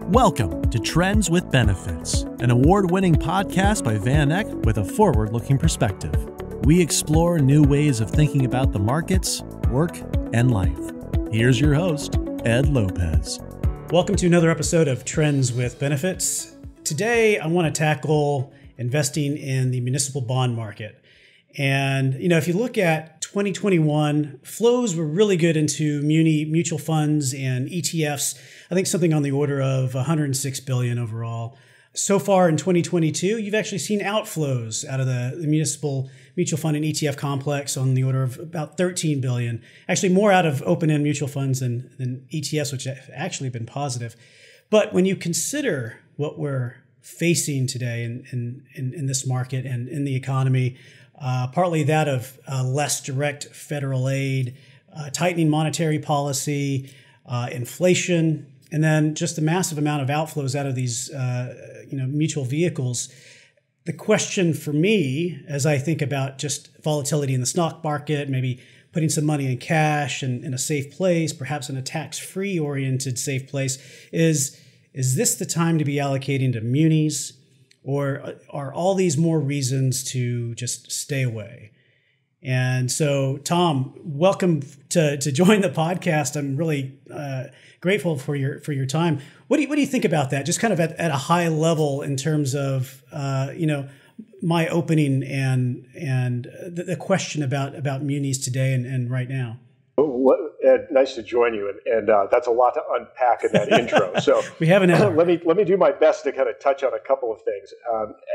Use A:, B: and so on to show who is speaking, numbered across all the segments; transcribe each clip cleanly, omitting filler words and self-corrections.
A: Welcome to Trends with Benefits, an award-winning podcast by Van Eck with a forward-looking perspective. We explore new ways of thinking about the markets, work, and life. Here's your host, Ed Lopez.
B: Welcome to another episode of Trends with Benefits. Today, I want to tackle investing in the municipal bond market. And, if you look at 2021, flows were really good into Muni mutual funds and ETFs. I think something on the order of $106 billion overall. So far in 2022, you've actually seen outflows out of the municipal mutual fund and ETF complex on the order of about $13 billion. Actually, more out of open-end mutual funds than ETFs, which have actually been positive. But when you consider what we're facing today in this market and in the economy, partly that of less direct federal aid, tightening monetary policy, inflation, and then just the massive amount of outflows out of these mutual vehicles. The question for me, as I think about just volatility in the stock market, maybe putting some money in cash and in a safe place, perhaps in a tax-free oriented safe place, is this the time to be allocating to munis? Or are all these more reasons to just stay away? And so, Tom, welcome to join the podcast. I'm really grateful for your time. What do you think about that? Just kind of at a high level in terms of my opening and the question about munis today and right now.
C: Ed, nice to join you, and that's a lot to unpack in that intro. So
B: we have an hour.
C: Let me do my best to kind of touch on a couple of things.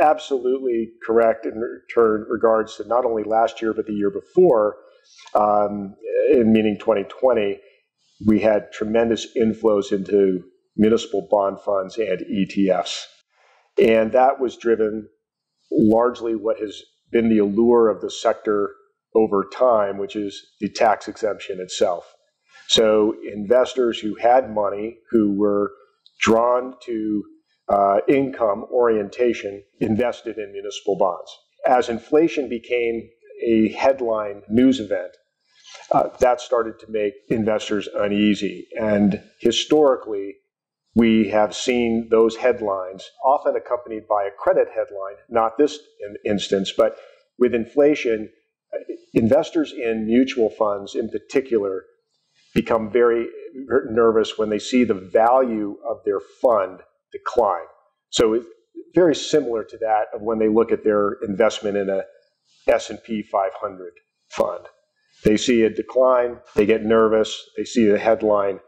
C: Absolutely correct in regards to not only last year but the year before, meaning 2020, we had tremendous inflows into municipal bond funds and ETFs, and that was driven largely what has been the allure of the sector over time, which is the tax exemption itself. So investors who had money, who were drawn to income orientation, invested in municipal bonds. As inflation became a headline news event, that started to make investors uneasy. And historically, we have seen those headlines often accompanied by a credit headline, not this instance, but with inflation, investors in mutual funds in particular become very nervous when they see the value of their fund decline. So it's very similar to that of when they look at their investment in a S&P 500 fund. They see a decline, they get nervous, they see the headline,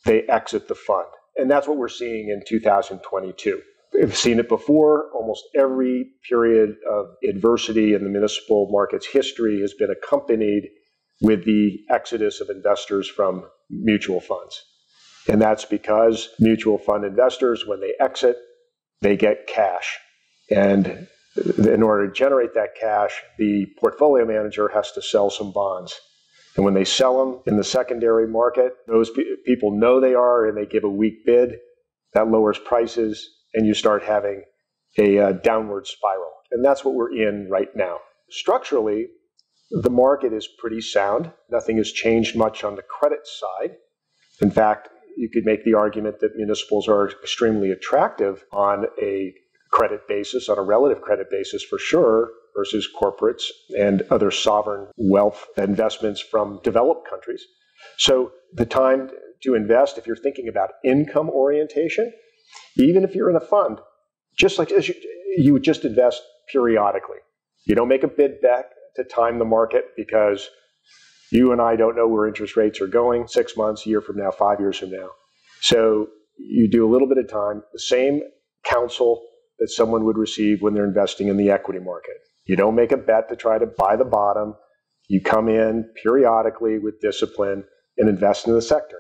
C: they exit the fund. And that's what we're seeing in 2022. We've seen it before. Almost every period of adversity in the municipal market's history has been accompanied with the exodus of investors from mutual funds. And that's because mutual fund investors, when they exit, they get cash. And in order to generate that cash, the portfolio manager has to sell some bonds. And when they sell them in the secondary market, those people know they are, and they give a weak bid. That lowers prices, and you start having a downward spiral. And that's what we're in right now. Structurally, the market is pretty sound. Nothing has changed much on the credit side. In fact, you could make the argument that municipals are extremely attractive on a credit basis, on a relative credit basis for sure, versus corporates and other sovereign wealth investments from developed countries. So the time to invest, if you're thinking about income orientation, even if you're in a fund, just like as you would just invest periodically. You don't make a bid bet to time the market because you and I don't know where interest rates are going 6 months, a year from now, 5 years from now. So you do a little bit of time, the same counsel that someone would receive when they're investing in the equity market. You don't make a bet to try to buy the bottom. You come in periodically with discipline and invest in the sector.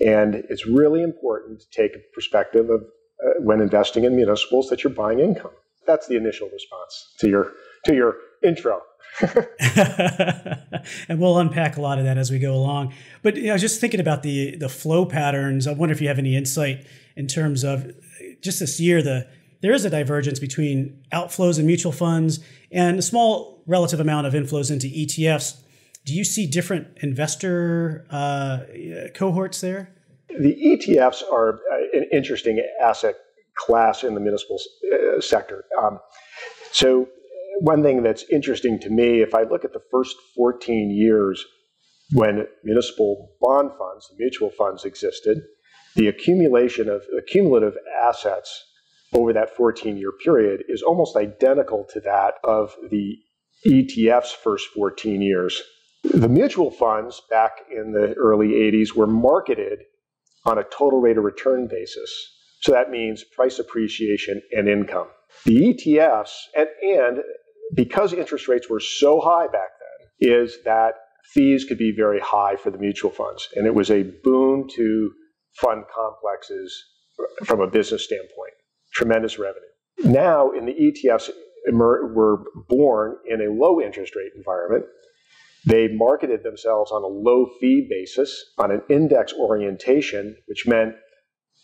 C: And it's really important to take a perspective of when investing in municipals that you're buying income. That's the initial response to your intro.
B: And we'll unpack a lot of that as we go along. But I was just thinking about the flow patterns. I wonder if you have any insight in terms of just this year, there is a divergence between outflows in mutual funds and a small relative amount of inflows into ETFs. Do you see different investor cohorts there?
C: The ETFs are an interesting asset class in the municipal sector. So one thing that's interesting to me, if I look at the first 14 years when municipal bond funds, the mutual funds existed, the cumulative assets over that 14-year period is almost identical to that of the ETF's first 14 years. The mutual funds back in the early 80s were marketed on a total rate of return basis. So that means price appreciation and income. The ETFs, and because interest rates were so high back then, is that fees could be very high for the mutual funds. And it was a boon to fund complexes from a business standpoint. Tremendous revenue. Now, in the ETFs were born in a low interest rate environment. They marketed themselves on a low fee basis, on an index orientation, which meant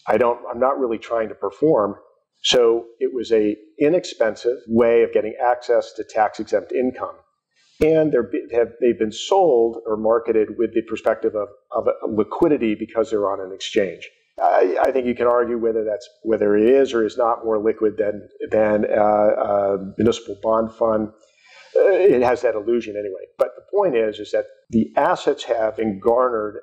C: I'm not really trying to perform. So it was a inexpensive way of getting access to tax-exempt income. And they've been sold or marketed with the perspective of liquidity because they're on an exchange. I think you can argue whether it is or is not more liquid than a municipal bond fund. It has that illusion anyway. But the point is that the assets have been garnered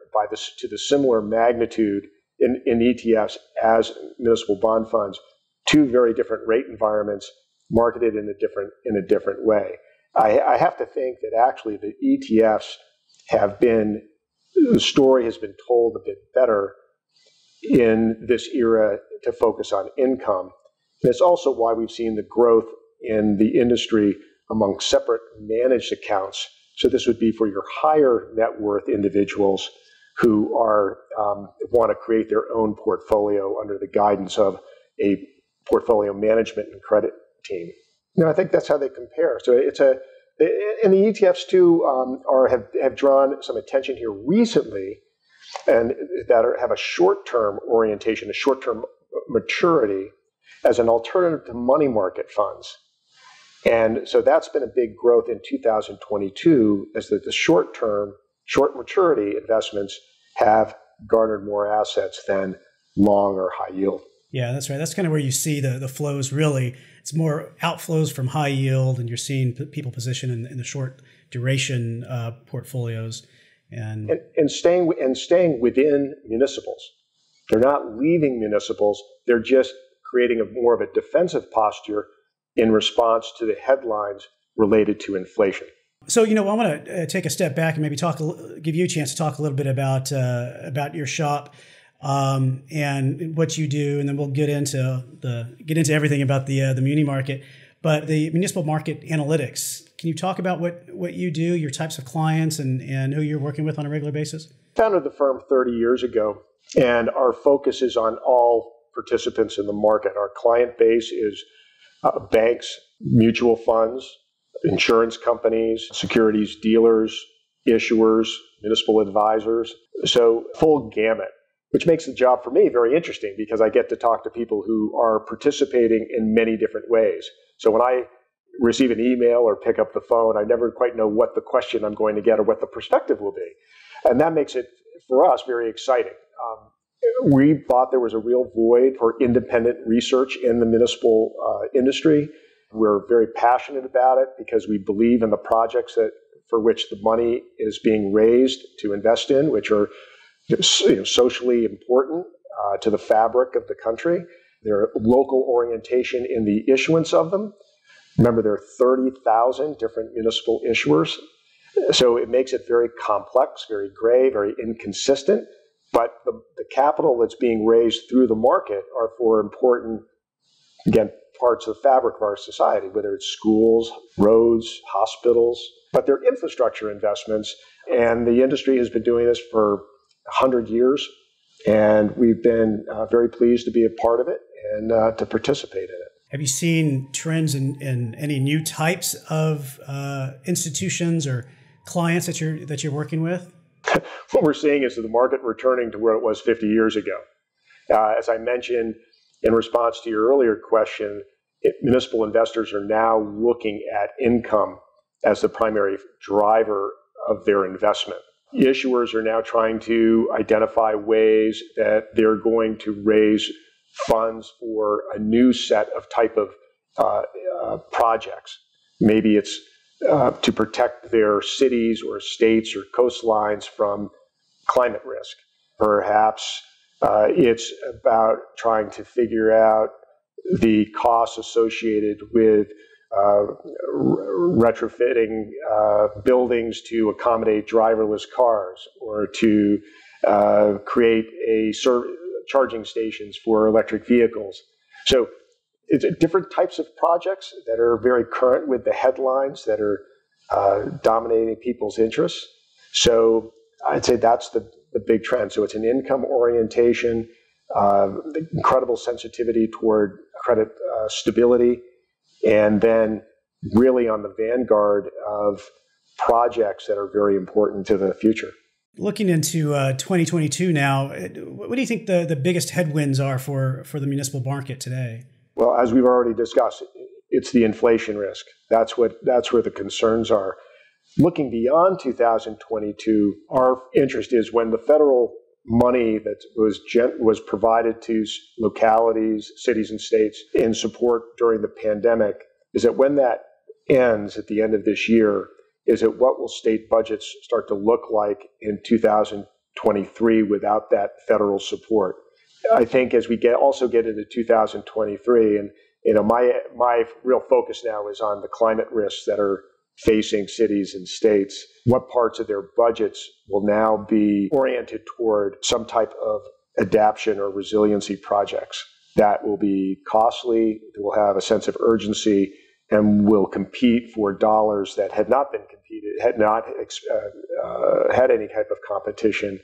C: to the similar magnitude in ETFs as municipal bond funds, two very different rate environments marketed in a different way. I have to think that actually the ETFs the story has been told a bit better in this era to focus on income. And it's also why we've seen the growth in the industry among separate managed accounts. So this would be for your higher net worth individuals who want to create their own portfolio under the guidance of a portfolio management and credit team. I think that's how they compare. So and the ETFs too have drawn some attention here recently, and that have a short-term orientation, a short-term maturity as an alternative to money market funds. And so that's been a big growth in 2022 as the short-term, short maturity investments have garnered more assets than long or high yield.
B: Yeah, that's right. That's kind of where you see the flows really. It's more outflows from high yield, and you're seeing people position in the short duration portfolios. And
C: staying within municipals. They're not leaving municipals. They're just creating more of a defensive posture in response to the headlines related to inflation.
B: So, I want to take a step back and maybe give you a chance to talk a little bit about your shop and what you do, and then we'll get into everything about the Muni market. But the Municipal Market Analytics, can you talk about what you do, your types of clients, and who you're working with on a regular basis?
C: Founded the firm 30 years ago, and our focus is on all participants in the market. Our client base is banks, mutual funds, insurance companies, securities dealers, issuers, municipal advisors. So full gamut, which makes the job for me very interesting because I get to talk to people who are participating in many different ways. So when I receive an email or pick up the phone, I never quite know what the question I'm going to get or what the perspective will be. And that makes it, for us, very exciting. We thought there was a real void for independent research in the municipal industry. We're very passionate about it because we believe in the projects for which the money is being raised to invest in, which are socially important to the fabric of the country. Their local orientation in the issuance of them. Remember, there are 30,000 different municipal issuers. So it makes it very complex, very gray, very inconsistent. But the capital that's being raised through the market are for important, again, parts of the fabric of our society, whether it's schools, roads, hospitals. But they're infrastructure investments, and the industry has been doing this for 100 years. And we've been very pleased to be a part of it and to participate in it.
B: Have you seen trends in any new types of institutions or clients that you're working with?
C: What we're seeing is the market returning to where it was 50 years ago. As I mentioned in response to your earlier question, municipal investors are now looking at income as the primary driver of their investment. Issuers are now trying to identify ways that they're going to raise funds for a new set of type of projects. Maybe it's to protect their cities or states or coastlines from climate risk. Perhaps it's about trying to figure out the costs associated with retrofitting buildings to accommodate driverless cars, or to create charging stations for electric vehicles. So it's different types of projects that are very current with the headlines that are dominating people's interests. So I'd say that's the big trend. So it's an income orientation, incredible sensitivity toward credit stability, and then really on the vanguard of projects that are very important to the future.
B: Looking into 2022 now, what do you think the biggest headwinds are for the municipal market today?
C: Well, as we've already discussed, it's the inflation risk. That's where the concerns are. Looking beyond 2022, our interest is when the federal money that was provided to localities, cities, and states in support during the pandemic, is that when that ends at the end of this year, is that what will state budgets start to look like in 2023 without that federal support? I think as we also get into 2023, and my real focus now is on the climate risks that are facing cities and states. What parts of their budgets will now be oriented toward some type of adaptation or resiliency projects that will be costly, that will have a sense of urgency, and will compete for dollars that had not been competed, had not had any type of competition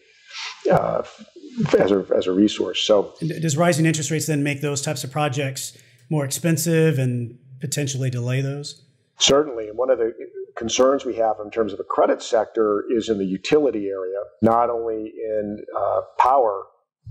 C: as a resource. So,
B: does rising interest rates then make those types of projects more expensive and potentially delay those?
C: Certainly. And one of the concerns we have in terms of the credit sector is in the utility area, not only in power,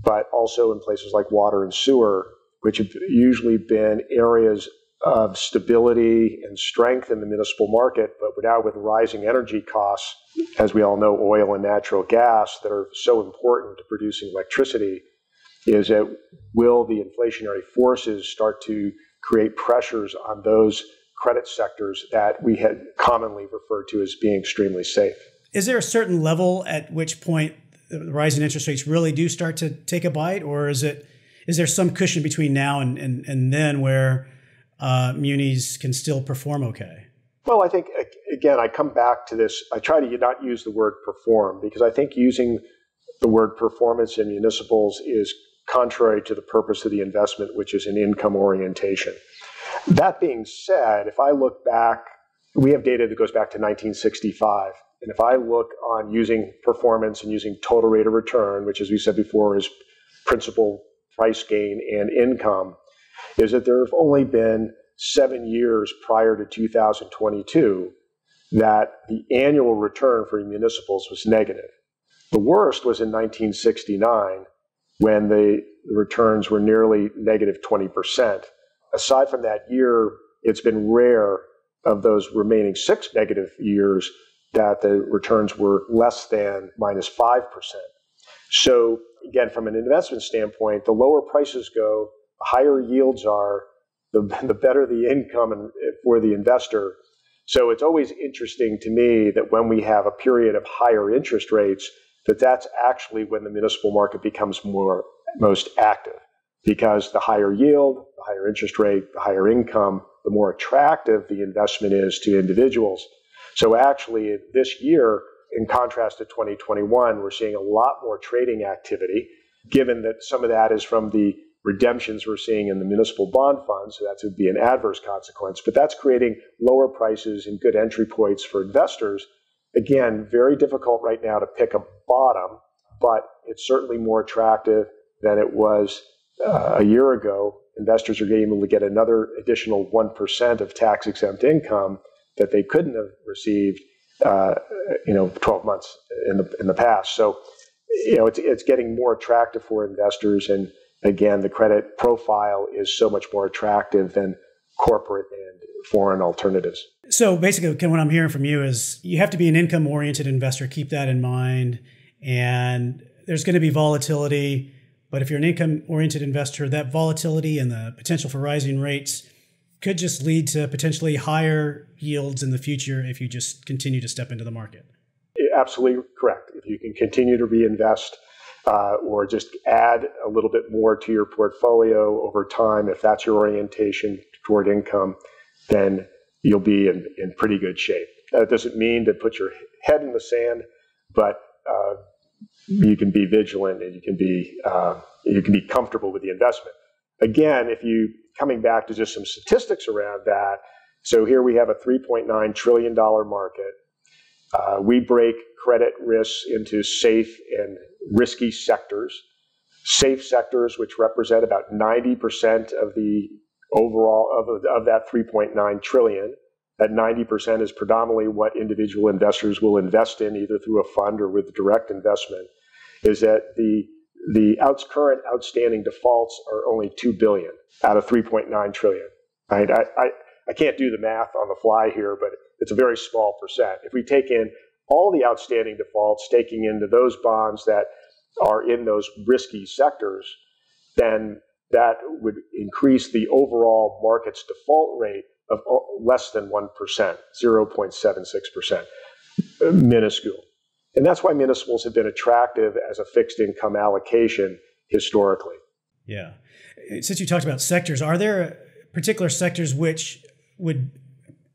C: but also in places like water and sewer, which have usually been areas of stability and strength in the municipal market. But now with rising energy costs, as we all know, oil and natural gas that are so important to producing electricity, is that will the inflationary forces start to create pressures on those credit sectors that we had commonly referred to as being extremely safe?
B: Is there a certain level at which point the rising interest rates really do start to take a bite, or is there some cushion between now and then where munis can still perform okay?
C: Well, I think, again, I come back to this. I try to not use the word perform, because I think using the word performance in municipals is contrary to the purpose of the investment, which is an income orientation. That being said, if I look back, we have data that goes back to 1965. And if I look on using performance and using total rate of return, which, as we said before, is principal, price gain, and income, is that there have only been 7 years prior to 2022 that the annual return for municipals was negative. The worst was in 1969, when the returns were nearly negative 20%. Aside from that year, it's been rare of those remaining 6 negative years that the returns were less than minus 5%. So again, from an investment standpoint, the lower prices go, the higher yields are, the better the income for the investor. So it's always interesting to me that when we have a period of higher interest rates, that's actually when the municipal market becomes most active, because the higher yield, the higher interest rate, the higher income, the more attractive the investment is to individuals. So actually this year, in contrast to 2021, we're seeing a lot more trading activity, given that some of that is from the redemptions we're seeing in the municipal bond funds. So that would be an adverse consequence, but that's creating lower prices and good entry points for investors. Again, very difficult right now to pick a bottom, but it's certainly more attractive than it was a year ago. Investors are able to get another additional 1% of tax-exempt income that they couldn't have received 12 months in the past. So, it's getting more attractive for investors. And again, the credit profile is so much more attractive than corporate and foreign alternatives.
B: So basically, what I'm hearing from you is you have to be an income-oriented investor. Keep that in mind. And there's going to be volatility. But if you're an income-oriented investor, that volatility and the potential for rising rates could just lead to potentially higher yields in the future if you just continue to step into the market.
C: Absolutely correct. If you can continue to reinvest or just add a little bit more to your portfolio over time, if that's your orientation toward income, then you'll be in pretty good shape. That doesn't mean to put your head in the sand, but you can be vigilant and you can be comfortable with the investment. Again, if you coming back to just some statistics around that, so here we have a $3.9 trillion market. We break credit risks into safe and risky sectors. Safe sectors, which represent about 90% of the overall of that 3.9 trillion. That 90% is predominantly what individual investors will invest in, either through a fund or with direct investment. Is that the current outstanding defaults are only 2 billion out of 3.9 trillion. Right? I can't do the math on the fly here, but it's a very small percent. If we take in all the outstanding defaults, taking into those bonds that are in those risky sectors, then that would increase the overall market's default rate of less than 1%, 0.76%, minuscule. And that's why municipals have been attractive as a fixed income allocation historically.
B: Yeah. Since you talked about sectors, are there particular sectors which would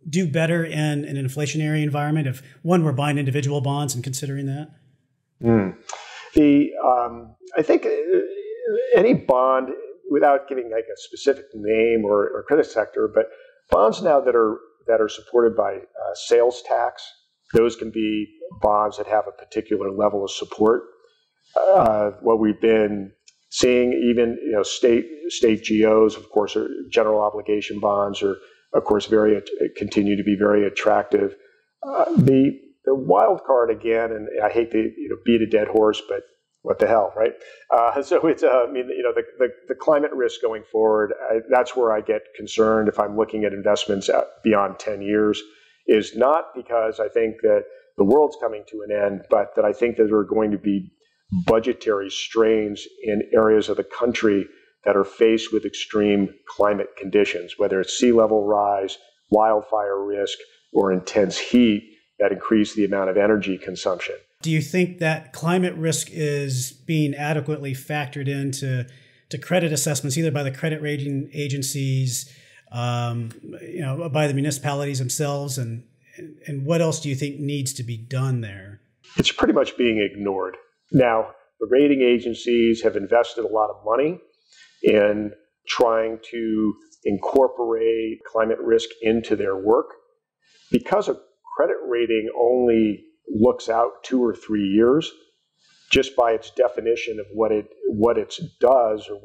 B: do better in an inflationary environment if one were buying individual bonds and considering that?
C: I think any bond, without giving like a specific name or credit sector, but bonds now that are supported by sales tax, those can be bonds that have a particular level of support. What we've been seeing, even state GOs, of course, are general obligation bonds, are of course continue to be very attractive. The wild card again, and I hate to beat a dead horse, but what the hell, right? So it's the climate risk going forward. That's where I get concerned if I'm looking at investments beyond 10 years. Is not because I think that the world's coming to an end, but that I think that there are going to be budgetary strains in areas of the country that are faced with extreme climate conditions, whether it's sea level rise, wildfire risk, or intense heat that increase the amount of energy consumption.
B: Do you think that climate risk is being adequately factored into credit assessments, either by the credit rating agencies, by the municipalities themselves, and what else do you think needs to be done there?
C: It's pretty much being ignored. Now, the rating agencies have invested a lot of money in trying to incorporate climate risk into their work. Because a credit rating only looks out 2 or 3 years, just by its definition of what it does or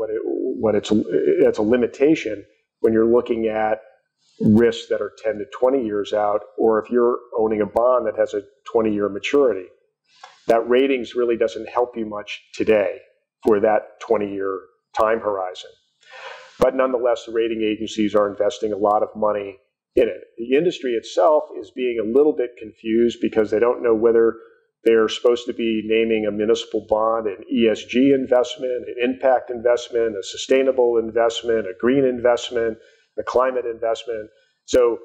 C: it's a limitation when you're looking at risks that are 10 to 20 years out, or if you're owning a bond that has a 20-year maturity. That ratings really doesn't help you much today for that 20-year time horizon. But nonetheless, the rating agencies are investing a lot of money in it. The industry itself is being a little bit confused because they don't know whether they're supposed to be naming a municipal bond an ESG investment, an impact investment, a sustainable investment, a green investment, a climate investment. So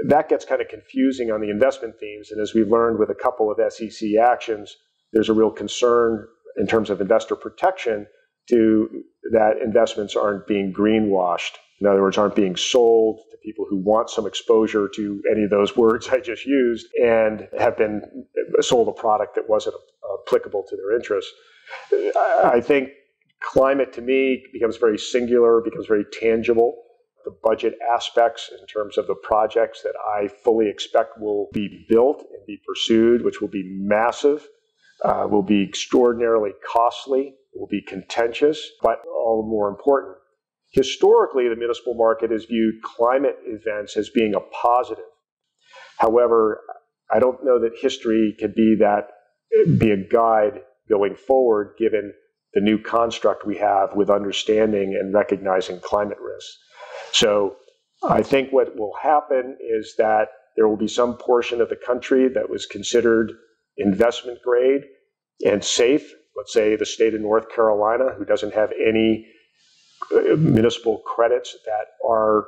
C: that gets kind of confusing on the investment themes. And as we've learned with a couple of SEC actions, there's a real concern in terms of investor protection to that investments aren't being greenwashed. In other words, aren't being sold to people who want some exposure to any of those words I just used and have been sold a product that wasn't applicable to their interests. I think climate to me becomes very singular, becomes very tangible. The budget aspects in terms of the projects that I fully expect will be built and be pursued, which will be massive, will be extraordinarily costly, will be contentious, but all the more important. Historically, the municipal market has viewed climate events as being a positive. However, I don't know that history could be a guide going forward, given the new construct we have with understanding and recognizing climate risks. So I think what will happen is that there will be some portion of the country that was considered investment grade and safe. Let's say the state of North Carolina, who doesn't have any municipal credits that are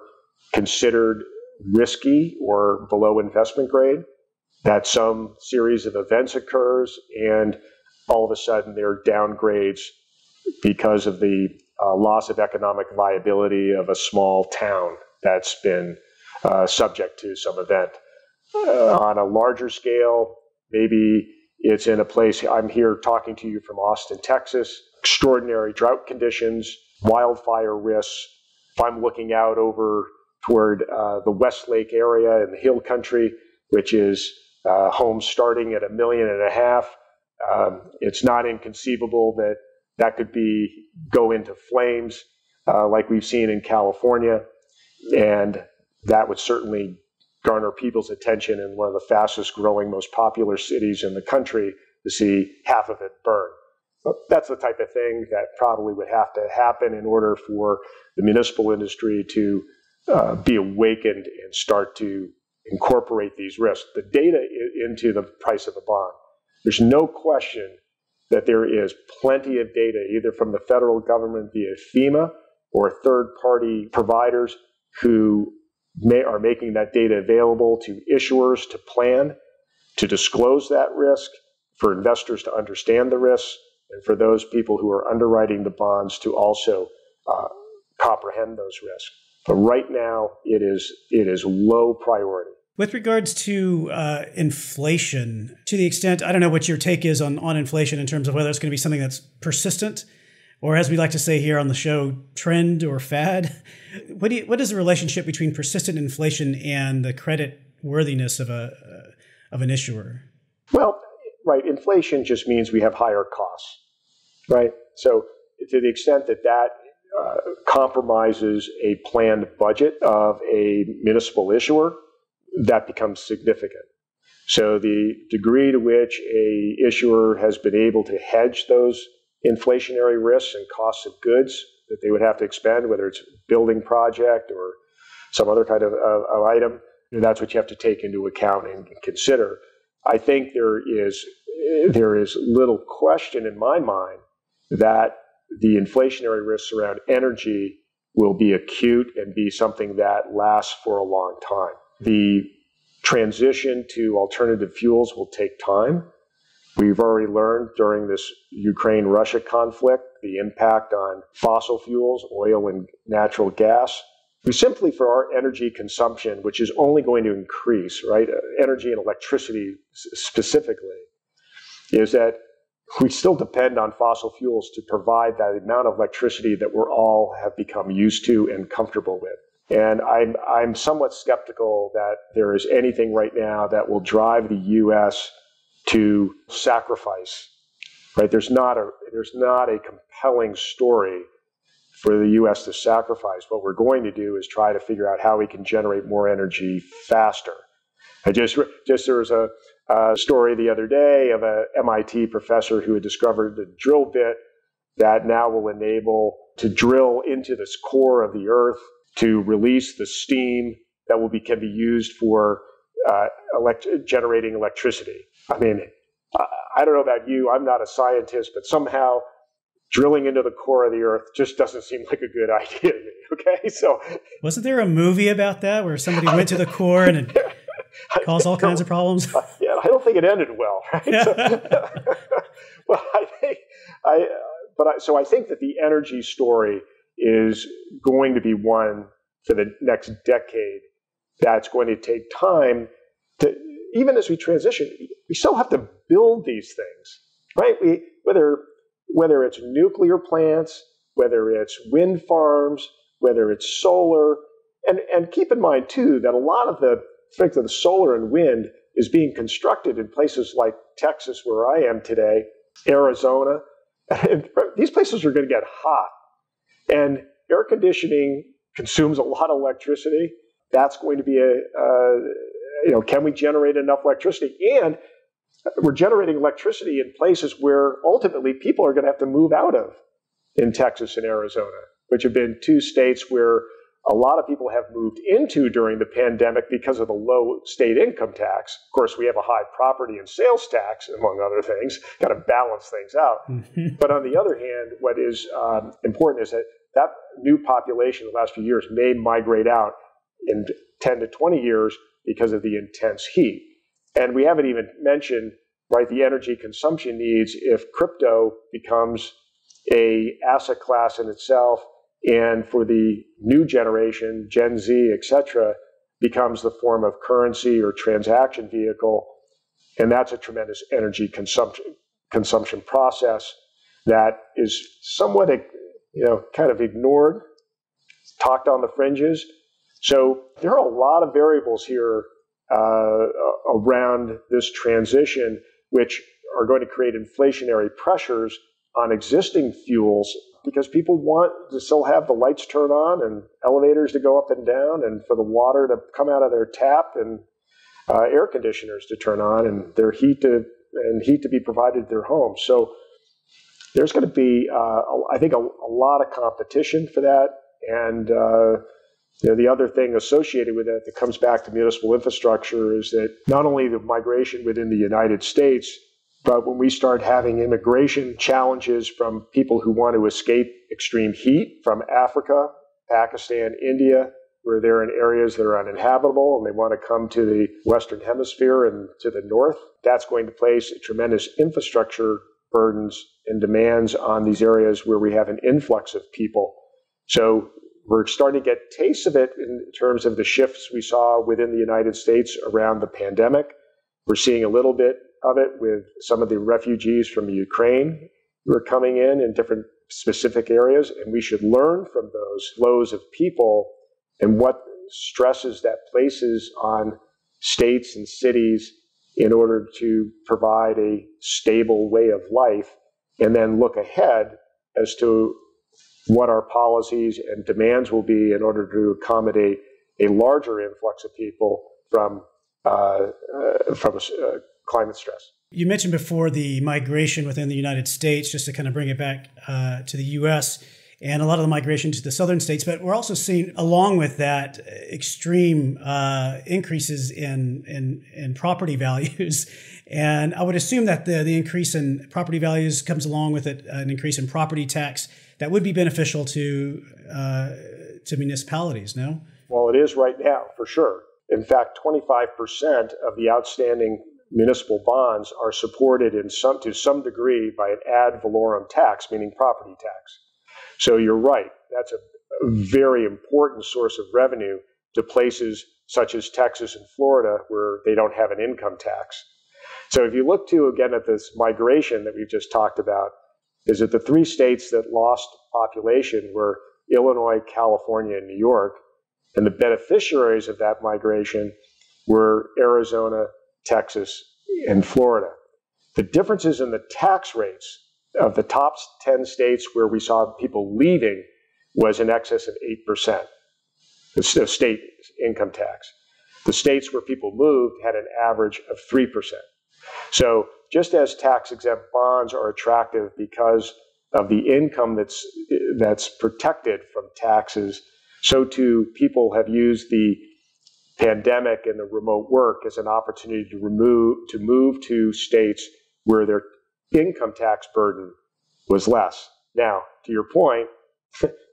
C: considered risky or below investment grade, that some series of events occurs and all of a sudden there are downgrades because of the loss of economic viability of a small town that's been subject to some event. On a larger scale, maybe it's in a place, I'm here talking to you from Austin, Texas, extraordinary drought conditions, wildfire risks. If I'm looking out over toward the Westlake area in the Hill Country, which is homes starting at $1.5 million, it's not inconceivable that that could go into flames like we've seen in California. And that would certainly garner people's attention in one of the fastest growing, most popular cities in the country to see half of it burn. But that's the type of thing that probably would have to happen in order for the municipal industry to be awakened and start to incorporate these risks. The data into the price of the bond. There's no question that there is plenty of data, either from the federal government via FEMA or third-party providers who are making that data available to issuers to plan, to disclose that risk, for investors to understand the risks, and for those people who are underwriting the bonds to also comprehend those risks. But right now, it is low priority.
B: With regards to inflation, to the extent, I don't know what your take is on inflation in terms of whether it's going to be something that's persistent, or as we like to say here on the show, trend or fad. What is the relationship between persistent inflation and the credit worthiness of an issuer?
C: Well, right, inflation just means we have higher costs, right? So to the extent that compromises a planned budget of a municipal issuer, that becomes significant. So the degree to which a issuer has been able to hedge those inflationary risks and costs of goods that they would have to expend, whether it's a building project or some other kind of item, that's what you have to take into account and consider. I think there is little question in my mind that the inflationary risks around energy will be acute and be something that lasts for a long time. The transition to alternative fuels will take time. We've already learned during this Ukraine-Russia conflict the impact on fossil fuels, oil and natural gas. We simply, for our energy consumption, which is only going to increase, right? Energy and electricity specifically, is that we still depend on fossil fuels to provide that amount of electricity that we're all have become used to and comfortable with. And I'm somewhat skeptical that there is anything right now that will drive the U.S. to sacrifice. Right? There's not a compelling story for the U.S. to sacrifice. What we're going to do is try to figure out how we can generate more energy faster. There was a story the other day of a MIT professor who had discovered a drill bit that now will enable to drill into this core of the earth to release the steam that can be used for generating electricity. I mean, I don't know about you, I'm not a scientist, but somehow drilling into the core of the earth just doesn't seem like a good idea to me, okay? So, wasn't
B: there a movie about that where somebody went to the core and it caused all kinds of problems?
C: Yeah, I don't think it ended well, right? So I think that the energy story is going to be one for the next decade that's going to take time to, even as we transition, we still have to build these things, right? Whether it's nuclear plants, whether it's wind farms, whether it's solar, and keep in mind too that a lot of the solar and wind is being constructed in places like Texas, where I am today, Arizona. And these places are going to get hot. And air conditioning consumes a lot of electricity. That's going to be can we generate enough electricity? And we're generating electricity in places where ultimately people are going to have to move out of, in Texas and Arizona, which have been two states where a lot of people have moved into during the pandemic because of the low state income tax. Of course, we have a high property and sales tax, among other things, got to balance things out. But on the other hand, what is important is that that new population in the last few years may migrate out in 10 to 20 years because of the intense heat. And we haven't even mentioned, right, the energy consumption needs if crypto becomes a asset class in itself, and for the new generation, Gen Z, et cetera, becomes the form of currency or transaction vehicle. And that's a tremendous energy consumption process that is somewhat, kind of ignored, talked on the fringes. So there are a lot of variables here around this transition, which are going to create inflationary pressures on existing fuels, because people want to still have the lights turn on and elevators to go up and down, and for the water to come out of their tap, and air conditioners to turn on, and their heat to be provided to their homes. So there's going to be, I think, a lot of competition for that. And the other thing associated with that comes back to municipal infrastructure is that not only the migration within the United States, but when we start having immigration challenges from people who want to escape extreme heat from Africa, Pakistan, India, where they're in areas that are uninhabitable and they want to come to the Western Hemisphere and to the north, that's going to place tremendous infrastructure burdens and demands on these areas where we have an influx of people. So we're starting to get tastes of it in terms of the shifts we saw within the United States around the pandemic. We're seeing a little bit of it with some of the refugees from Ukraine who are coming in different specific areas, and we should learn from those flows of people and what stresses that places on states and cities in order to provide a stable way of life, and then look ahead as to what our policies and demands will be in order to accommodate a larger influx of people from climate stress.
B: You mentioned before the migration within the United States, just to kind of bring it back to the U.S., and a lot of the migration to the southern states. But we're also seeing, along with that, extreme increases in property values. And I would assume that the increase in property values comes along with it, an increase in property tax that would be beneficial to municipalities, no?
C: Well, it is right now, for sure. In fact, 25% of the outstanding municipal bonds are supported to some degree by an ad valorem tax, meaning property tax. So you're right. That's a very important source of revenue to places such as Texas and Florida, where they don't have an income tax. So if you look again at this migration that we've just talked about, is that the three states that lost population were Illinois, California, and New York, and the beneficiaries of that migration were Arizona, Texas, and Florida. The differences in the tax rates of the top 10 states where we saw people leaving was in excess of 8%, the state income tax. The states where people moved had an average of 3%. So just as tax-exempt bonds are attractive because of the income that's protected from taxes, so too people have used the pandemic and the remote work as an opportunity to move to states where their income tax burden was less. Now, to your point,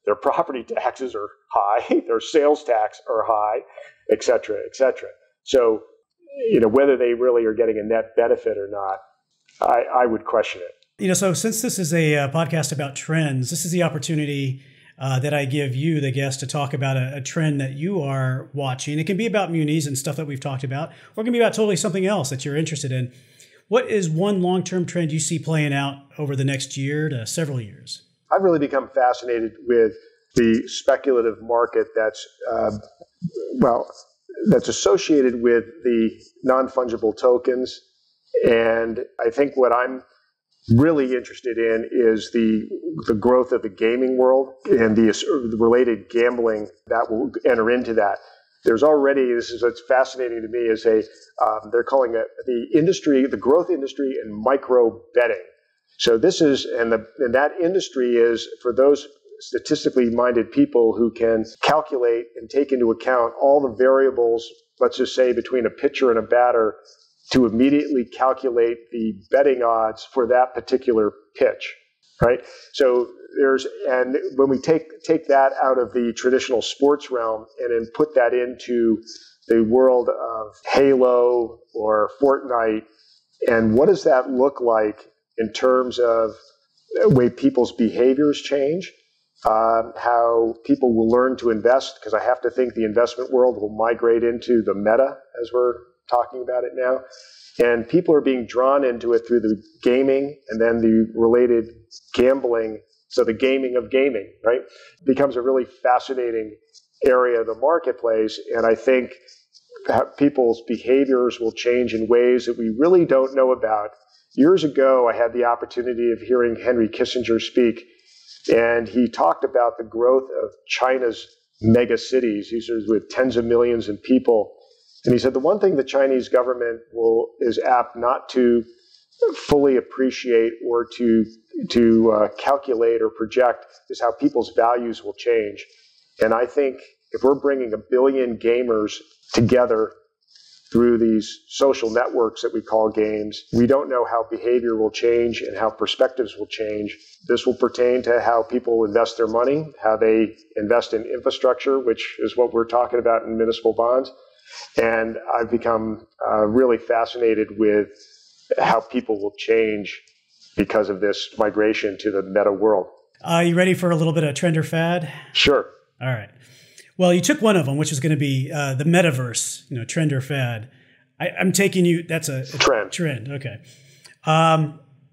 C: their property taxes are high, their sales tax are high, et cetera, et cetera. So, whether they really are getting a net benefit or not, I would question it.
B: So since this is a podcast about trends, this is the opportunity that I give you, the guest, to talk about a trend that you are watching. It can be about munis and stuff that we've talked about, or it can be about totally something else that you're interested in. What is one long-term trend you see playing out over the next year to several years?
C: I've really become fascinated with the speculative market that's associated with the non-fungible tokens. And I think what I'm really interested in is the growth of the gaming world and the related gambling that will enter into that. There's already, this is what's fascinating to me, is they're calling it the growth industry in micro betting. So this is, and that industry is for those statistically minded people who can calculate and take into account all the variables, let's just say between a pitcher and a batter, to immediately calculate the betting odds for that particular pitch, right? So and when we take that out of the traditional sports realm and then put that into the world of Halo or Fortnite, and what does that look like in terms of the way people's behaviors change, how people will learn to invest, because I have to think the investment world will migrate into the meta as we're talking about it now. And people are being drawn into it through the gaming and then the related gambling. So the gaming of gaming, right, becomes a really fascinating area of the marketplace. And I think people's behaviors will change in ways that we really don't know about. Years ago, I had the opportunity of hearing Henry Kissinger speak, and he talked about the growth of China's mega cities. These are with tens of millions of people. And he said the one thing the Chinese government is apt not to fully appreciate or to calculate or project is how people's values will change. And I think if we're bringing 1 billion gamers together through these social networks that we call games, we don't know how behavior will change and how perspectives will change. This will pertain to how people invest their money, how they invest in infrastructure, which is what we're talking about in municipal bonds. And I've become really fascinated with how people will change because of this migration to the meta world.
B: You ready for a little bit of trend or fad?
C: Sure.
B: All right. Well, you took one of them, which is going to be the metaverse, trend or fad. I'm taking you, that's a
C: trend.
B: Trend, okay.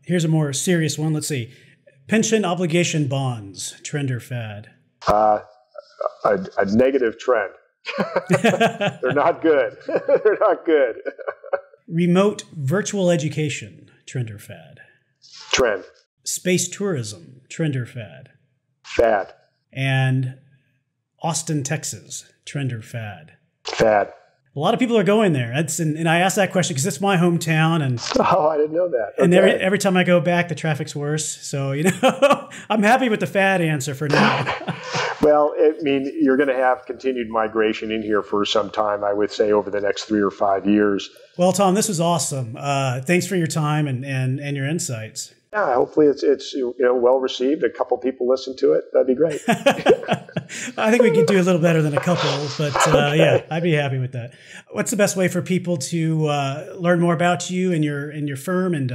B: Here's a more serious one. Let's see. Pension obligation bonds, trend or fad?
C: A negative trend. They're not good. They're not good.
B: Remote virtual education, trend or fad?
C: Trend.
B: Space tourism, trend or fad?
C: Fad.
B: And Austin, Texas, trend or fad?
C: Fad.
B: A lot of people are going there. And I asked that question because it's my hometown. And
C: oh, I didn't know that. Okay.
B: And every time I go back, the traffic's worse. So, I'm happy with the fad answer for now.
C: Well, I mean, you're going to have continued migration in here for some time, I would say, over the next 3 or 5 years.
B: Well, Tom, this was awesome. Thanks for your time and your insights.
C: Yeah, hopefully it's well received. A couple people listen to it. That'd be great.
B: I think we could do a little better than a couple, but
C: okay.
B: Yeah, I'd be happy with that. What's the best way for people to learn more about you and your firm and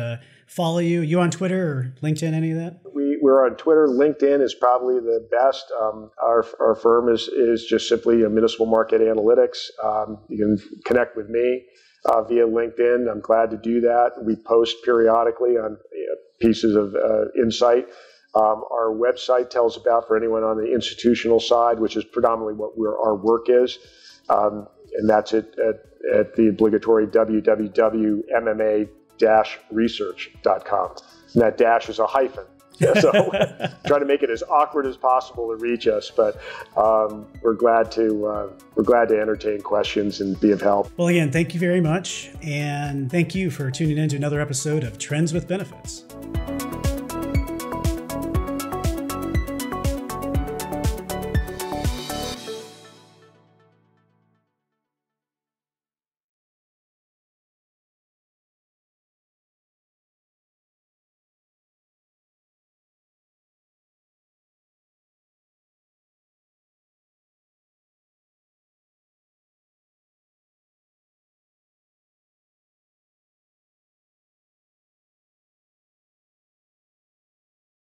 B: follow you? You on Twitter or LinkedIn, any of that?
C: We're on Twitter. LinkedIn is probably the best. Our firm is just simply a Municipal Market Analytics. You can connect with me via LinkedIn. I'm glad to do that. We post periodically on pieces of insight. Our website tells about, for anyone on the institutional side, which is predominantly where our work is, and that's at the obligatory www.mma-research.com. And that dash is a hyphen. So try to make it as awkward as possible to reach us, but we're glad to entertain questions and be of help.
B: Well, again, thank you very much, and thank you for tuning in to another episode of Trends with Benefits.